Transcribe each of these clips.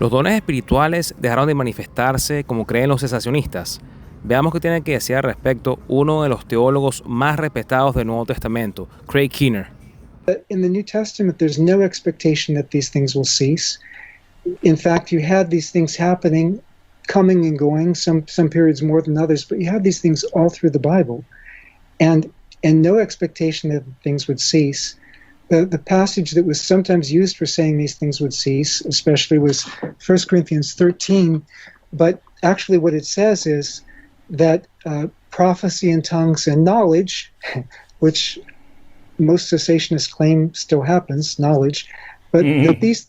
Los dones espirituales dejaron de manifestarse como creen los cesacionistas. Veamos qué tiene que decir al respecto uno de los teólogos más respetados del Nuevo Testamento, Craig Keener. In the New Testament, there's no expectation that these things will cease. In fact, you had these things happening, coming and going, some periods more than others, but you have these things all through the Bible, and no expectation that things would cease. The passage that was sometimes used for saying these things would cease, especially, was 1 Corinthians 13, but actually what it says is that prophecy and tongues and knowledge, which most cessationists claim still happens, knowledge, but that these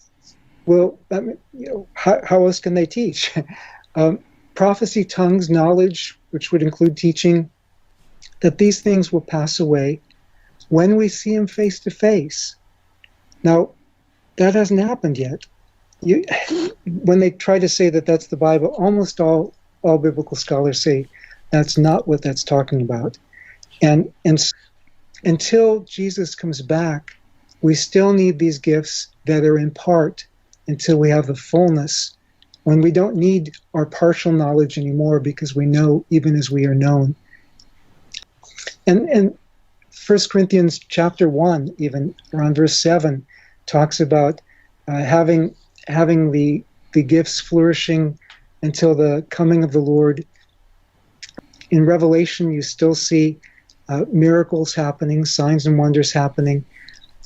will, how else can they teach? Prophecy, tongues, knowledge, which would include teaching, that these things will pass away when we see him face to face. Now, that hasn't happened yet. When they try to say that that's the Bible, almost all biblical scholars say that's not what that's talking about. And until Jesus comes back, we still need these gifts that are in part until we have the fullness, when we don't need our partial knowledge anymore because we know even as we are known. And 1 Corinthians chapter 1, even around verse 7, talks about having the gifts flourishing until the coming of the Lord. In Revelation, you still see miracles happening, signs and wonders happening.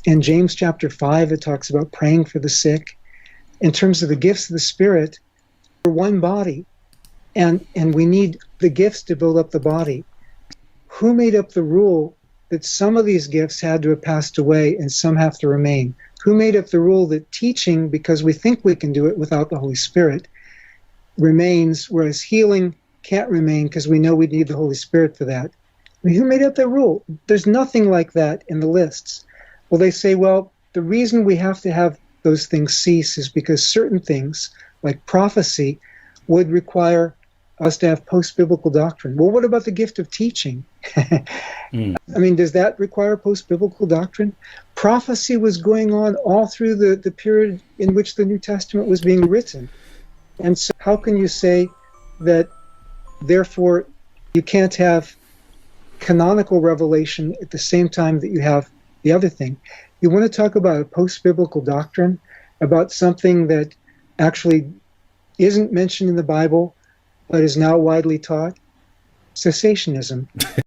In James chapter 5, it talks about praying for the sick. In terms of the gifts of the Spirit, we're one body, and we need the gifts to build up the body. Who made up the rule that some of these gifts had to have passed away and some have to remain? Who made up the rule that teaching, because we think we can do it without the Holy Spirit, remains, whereas healing can't remain because we know we need the Holy Spirit for that? I mean, who made up that rule? There's nothing like that in the lists. Well, they say, well, the reason we have to have those things cease is because certain things, like prophecy, would require us to have post-biblical doctrine. Well, what about the gift of teaching? I mean, does that require post-biblical doctrine? Prophecy was going on all through the period in which the New Testament was being written. And so how can you say that, therefore, you can't have canonical revelation at the same time that you have the other thing? You want to talk about a post-biblical doctrine, about something that actually isn't mentioned in the Bible, but is now widely taught? Cessationism.